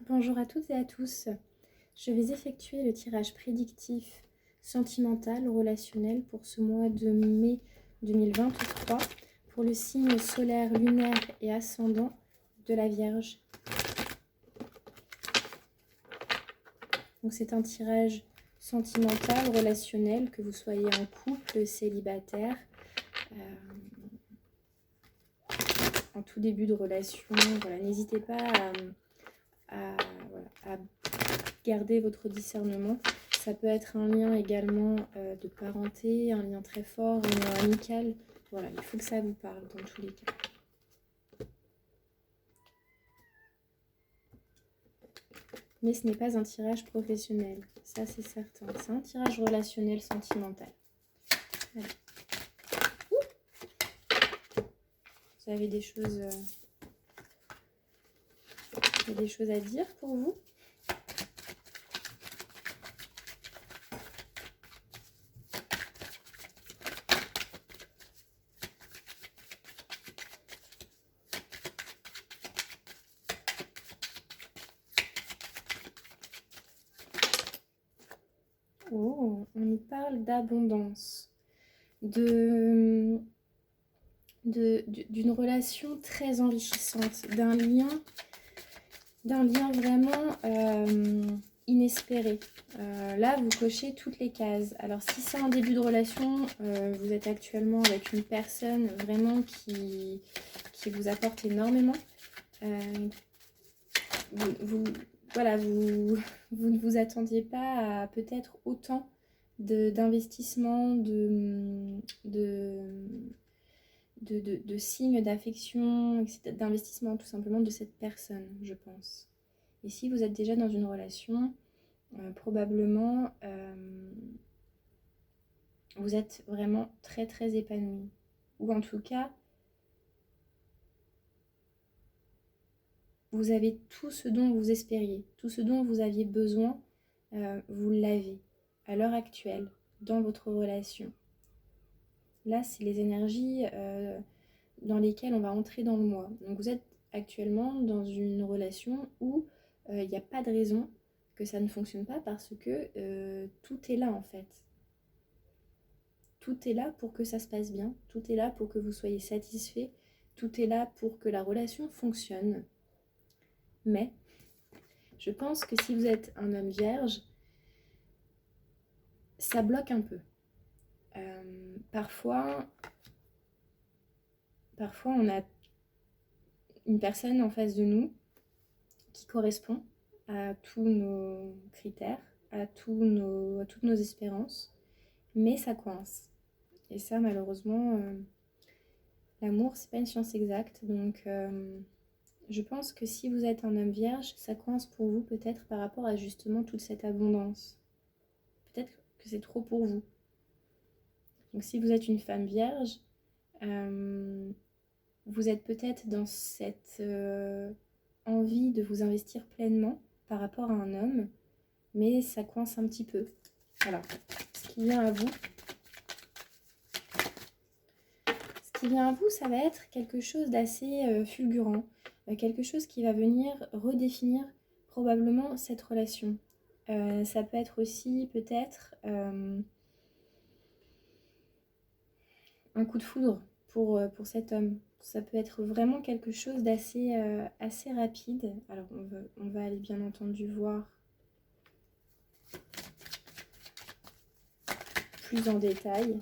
Bonjour à toutes et à tous. Je vais effectuer le tirage prédictif sentimental relationnel pour ce mois de mai 2023 pour le signe solaire, lunaire et ascendant de la Vierge. Donc c'est un tirage sentimental, relationnel, que vous soyez en couple, célibataire, en tout début de relation. Voilà, n'hésitez pas à garder votre discernement. Ça peut être un lien également de parenté, un lien très fort, un lien amical. Voilà, il faut que ça vous parle dans tous les cas. Mais ce n'est pas un tirage professionnel, ça c'est certain. C'est un tirage relationnel sentimental. Voilà. Vous avez des choses à dire pour vous? Oh, on nous parle d'abondance, d'une relation très enrichissante, d'un lien vraiment inespéré. Là, vous cochez toutes les cases. Alors, si c'est un début de relation, vous êtes actuellement avec une personne vraiment qui vous apporte énormément. Voilà, vous ne vous attendiez pas à peut-être autant d'investissement, de signes d'affection, d'investissement tout simplement de cette personne, je pense. Et si vous êtes déjà dans une relation, probablement vous êtes vraiment très très épanoui. Ou en tout cas, vous avez tout ce dont vous espériez, tout ce dont vous aviez besoin, vous l'avez à l'heure actuelle dans votre relation. Là, c'est les énergies dans lesquelles on va entrer dans le mois. Donc vous êtes actuellement dans une relation où il n'y a pas de raison que ça ne fonctionne pas parce que tout est là en fait. Tout est là pour que ça se passe bien, tout est là pour que vous soyez satisfait, tout est là pour que la relation fonctionne. Mais je pense que si vous êtes un homme vierge, ça bloque un peu. Parfois, on a une personne en face de nous qui correspond à tous nos critères, à toutes nos espérances, mais ça coince. Et ça, malheureusement, l'amour, c'est pas une science exacte. Donc, je pense que si vous êtes un homme vierge, ça coince pour vous peut-être par rapport à justement toute cette abondance. Peut-être que c'est trop pour vous. Donc, si vous êtes une femme vierge, vous êtes peut-être dans cette envie de vous investir pleinement par rapport à un homme, mais ça coince un petit peu. Alors, ce qui vient à vous, ça va être quelque chose d'assez fulgurant, quelque chose qui va venir redéfinir probablement cette relation. Ça peut être aussi peut-être un coup de foudre pour cet homme. Ça peut être vraiment quelque chose d'assez assez rapide. Alors on va aller bien entendu voir plus en détail.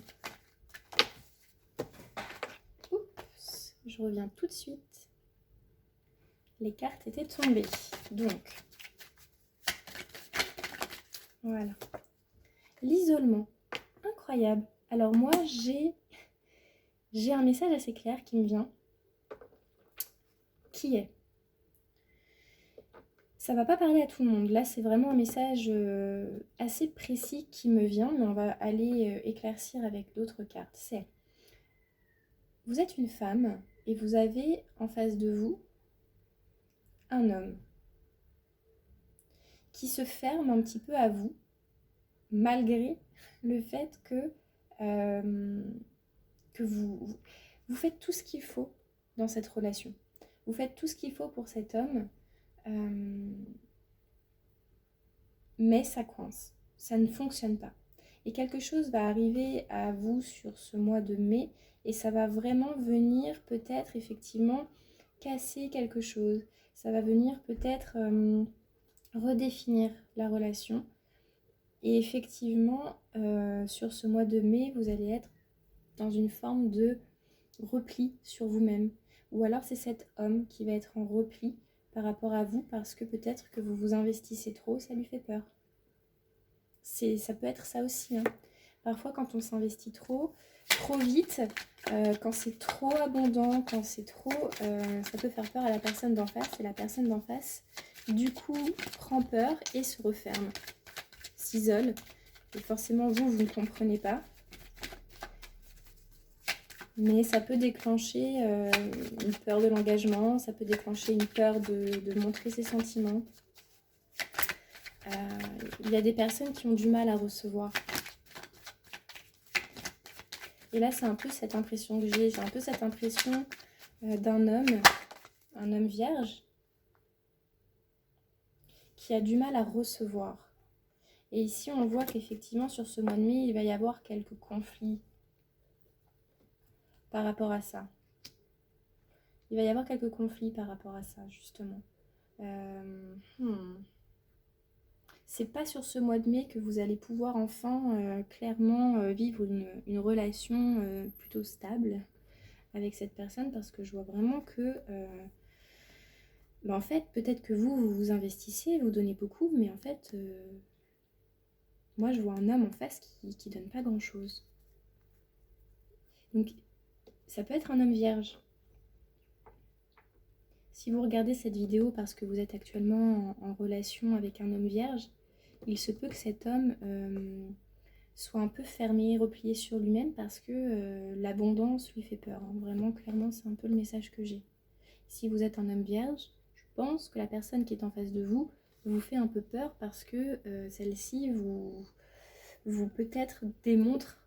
Oups, je reviens tout de suite. Les cartes étaient tombées. Donc, voilà. L'isolement. Incroyable. Alors moi, j'ai un message assez clair qui me vient. Qui est? Ça va pas parler à tout le monde. Là, c'est vraiment un message assez précis qui me vient, mais on va aller éclaircir avec d'autres cartes. C'est: vous êtes une femme et vous avez en face de vous un homme qui se ferme un petit peu à vous, malgré le fait que vous faites tout ce qu'il faut dans cette relation. Vous faites tout ce qu'il faut pour cet homme. mais ça coince, ça ne fonctionne pas. Et quelque chose va arriver à vous sur ce mois de mai et ça va vraiment venir peut-être effectivement casser quelque chose. Ça va venir peut-être redéfinir la relation. Et effectivement, sur ce mois de mai, vous allez être dans une forme de repli sur vous-même. Ou alors c'est cet homme qui va être en repli par rapport à vous parce que peut-être que vous vous investissez trop, ça lui fait peur. Ça peut être ça aussi, hein. Parfois quand on s'investit trop vite, quand c'est trop abondant, quand c'est trop, ça peut faire peur à la personne d'en face. Et la personne d'en face, du coup, prend peur et se referme, s'isole. Et forcément, vous ne comprenez pas. Mais ça peut déclencher une peur de l'engagement, ça peut déclencher une peur de montrer ses sentiments. Il y a des personnes qui ont du mal à recevoir. Et là, c'est un peu cette impression que j'ai. J'ai un peu cette impression d'un homme, un homme vierge, qui a du mal à recevoir. Et ici, on voit qu'effectivement, sur ce mois de mai, il va y avoir quelques conflits par rapport à ça. Il va y avoir quelques conflits par rapport à ça, justement. C'est pas sur ce mois de mai que vous allez pouvoir enfin clairement vivre une relation plutôt stable avec cette personne, parce que je vois vraiment que en fait, peut-être que vous vous investissez, vous donnez beaucoup, mais en fait, moi je vois un homme en face qui donne pas grand-chose. Donc, ça peut être un homme vierge. Si vous regardez cette vidéo parce que vous êtes actuellement en relation avec un homme vierge, il se peut que cet homme soit un peu fermé, replié sur lui-même parce que l'abondance lui fait peur. Hein. Vraiment, clairement, c'est un peu le message que j'ai. Si vous êtes un homme vierge, je pense que la personne qui est en face de vous vous fait un peu peur parce que celle-ci vous peut-être démontre,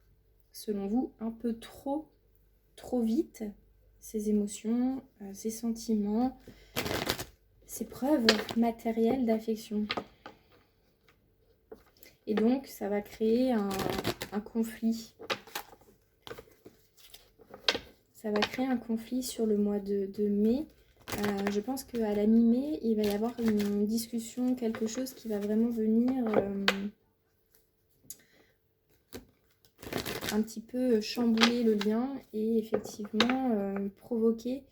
selon vous, un peu trop vite ses émotions, ses sentiments, ses preuves matérielles d'affection. Et donc, ça va créer un conflit. Ça va créer un conflit sur le mois de mai. Je pense qu'à la mi-mai, il va y avoir une discussion, quelque chose qui va vraiment venir un petit peu chambouler le lien et effectivement provoquer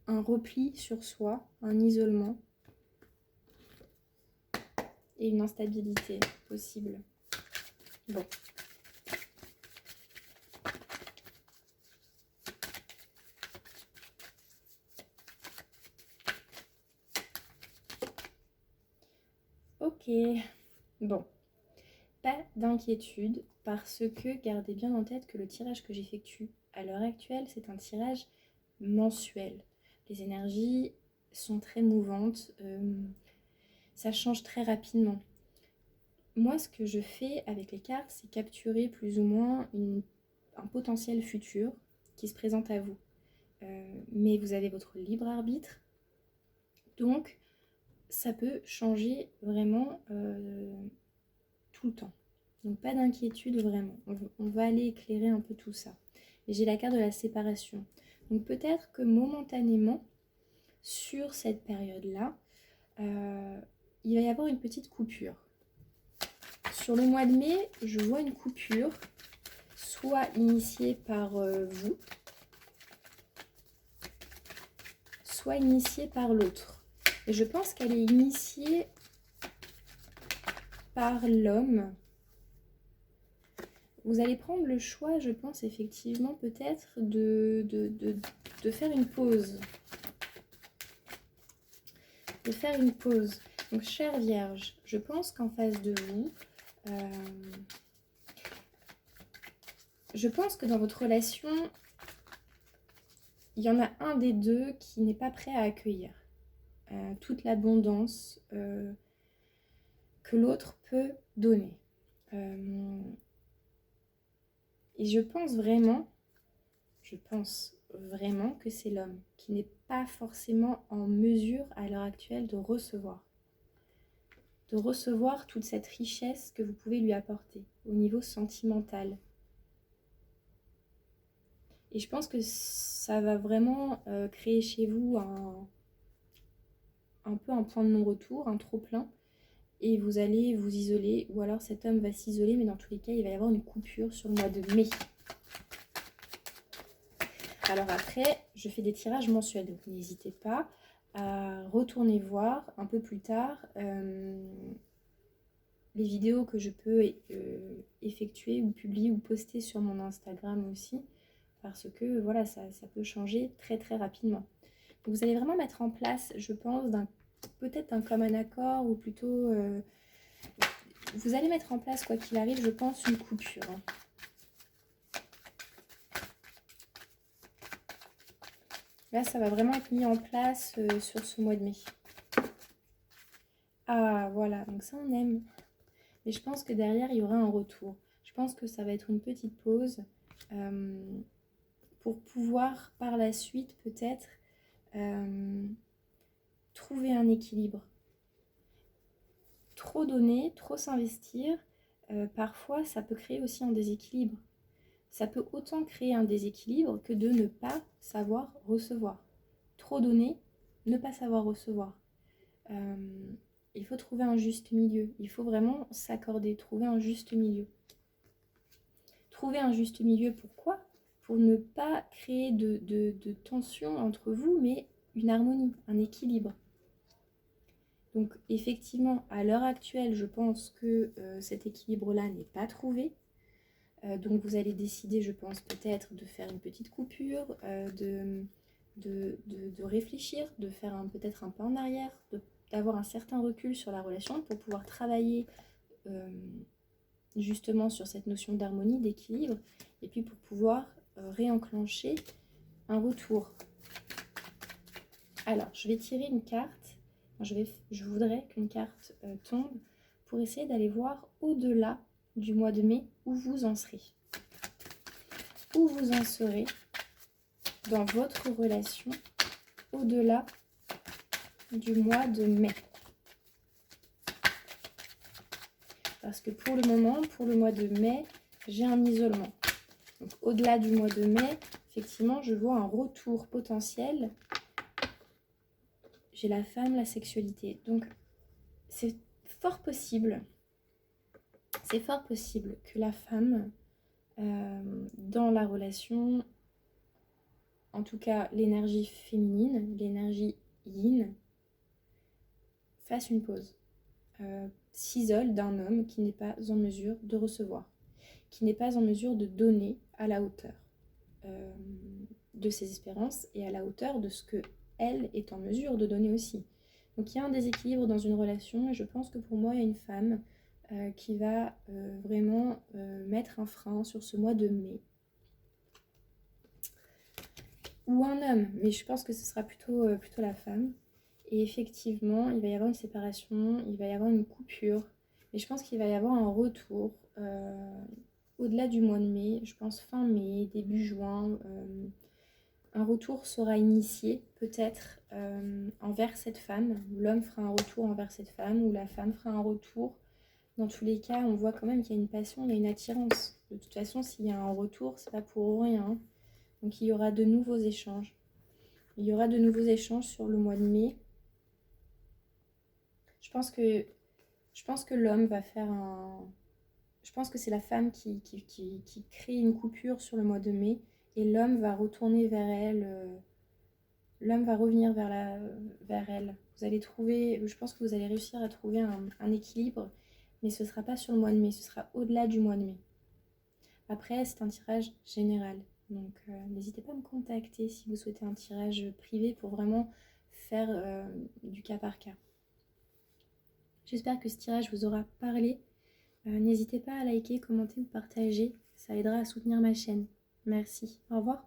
un repli sur soi, un isolement et une instabilité possible. Bon. Ok. Bon. Pas d'inquiétude parce que gardez bien en tête que le tirage que j'effectue à l'heure actuelle, c'est un tirage mensuel. Les énergies sont très mouvantes, ça change très rapidement. Moi, ce que je fais avec les cartes, c'est capturer plus ou moins un potentiel futur qui se présente à vous. Mais vous avez votre libre arbitre, donc ça peut changer vraiment tout le temps. Donc pas d'inquiétude vraiment, on va aller éclairer un peu tout ça. Et j'ai la carte de la séparation. Donc peut-être que momentanément, sur cette période-là, il va y avoir une petite coupure. Sur le mois de mai, je vois une coupure, soit initiée par vous, soit initiée par l'autre. Et je pense qu'elle est initiée par l'homme. Vous allez prendre le choix, je pense effectivement peut-être de faire une pause. De faire une pause. Donc chère Vierge, je pense qu'en face de vous, je pense que dans votre relation, il y en a un des deux qui n'est pas prêt à accueillir toute l'abondance que l'autre peut donner. Et je pense vraiment que c'est l'homme qui n'est pas forcément en mesure à l'heure actuelle de recevoir de recevoir toute cette richesse que vous pouvez lui apporter au niveau sentimental. Et je pense que ça va vraiment créer chez vous un peu un point de non-retour, un trop-plein, et vous allez vous isoler, ou alors cet homme va s'isoler, mais dans tous les cas, il va y avoir une coupure sur le mois de mai. Alors après, je fais des tirages mensuels, donc n'hésitez pas à retourner voir un peu plus tard les vidéos que je peux effectuer ou publier ou poster sur mon Instagram aussi, parce que voilà, ça peut changer très très rapidement. Donc vous allez vraiment mettre en place, je pense, peut-être un commun accord, ou plutôt vous allez mettre en place, quoi qu'il arrive, je pense, une coupure. Là, ça va vraiment être mis en place sur ce mois de mai. Ah, voilà, donc ça, on aime. Mais je pense que derrière, il y aura un retour. Je pense que ça va être une petite pause pour pouvoir, par la suite, peut-être, trouver un équilibre. Trop donner, trop s'investir, parfois, ça peut créer aussi un déséquilibre. Ça peut autant créer un déséquilibre que de ne pas savoir recevoir. Trop donner, ne pas savoir recevoir. Il faut trouver un juste milieu. Il faut vraiment s'accorder, trouver un juste milieu. Trouver un juste milieu, pourquoi? Pour ne pas créer de tension entre vous, mais une harmonie, un équilibre. Donc effectivement, à l'heure actuelle, je pense que cet équilibre-là n'est pas trouvé. Donc vous allez décider, je pense, peut-être de faire une petite coupure, de réfléchir, de faire peut-être un pas en arrière, d'avoir un certain recul sur la relation pour pouvoir travailler justement sur cette notion d'harmonie, d'équilibre, et puis pour pouvoir réenclencher un retour. Alors, je vais tirer une carte. Je voudrais qu'une carte tombe pour essayer d'aller voir au-delà du mois de mai où vous en serez. Où vous en serez dans votre relation au-delà du mois de mai. Parce que pour le moment, pour le mois de mai, j'ai un isolement. Donc au-delà du mois de mai, effectivement, je vois un retour potentiel. J'ai la femme, la sexualité. Donc c'est fort possible que la femme, dans la relation, en tout cas l'énergie féminine, l'énergie yin, fasse une pause. S'isole d'un homme qui n'est pas en mesure de recevoir, qui n'est pas en mesure de donner à la hauteur de ses espérances et à la hauteur de ce que elle est en mesure de donner aussi. Donc il y a un déséquilibre dans une relation, et je pense que pour moi il y a une femme qui va vraiment mettre un frein sur ce mois de mai. Ou un homme, mais je pense que ce sera plutôt la femme. Et effectivement, il va y avoir une séparation, il va y avoir une coupure. Mais je pense qu'il va y avoir un retour au-delà du mois de mai, je pense fin mai, début juin. Un retour sera initié peut-être envers cette femme. L'homme fera un retour envers cette femme, ou la femme fera un retour. Dans tous les cas, on voit quand même qu'il y a une passion, il y a une attirance. De toute façon, s'il y a un retour, c'est pas pour rien. Donc il y aura de nouveaux échanges. Il y aura de nouveaux échanges sur le mois de mai. Je pense que l'homme va faire un... Je pense que c'est la femme qui crée une coupure sur le mois de mai, et l'homme va retourner vers elle. L'homme va revenir vers elle. Vous allez trouver... Je pense que vous allez réussir à trouver un équilibre, mais ce ne sera pas sur le mois de mai, ce sera au-delà du mois de mai. Après, c'est un tirage général. Donc n'hésitez pas à me contacter si vous souhaitez un tirage privé pour vraiment faire du cas par cas. J'espère que ce tirage vous aura parlé. N'hésitez pas à liker, commenter ou partager. Ça aidera à soutenir ma chaîne. Merci. Au revoir.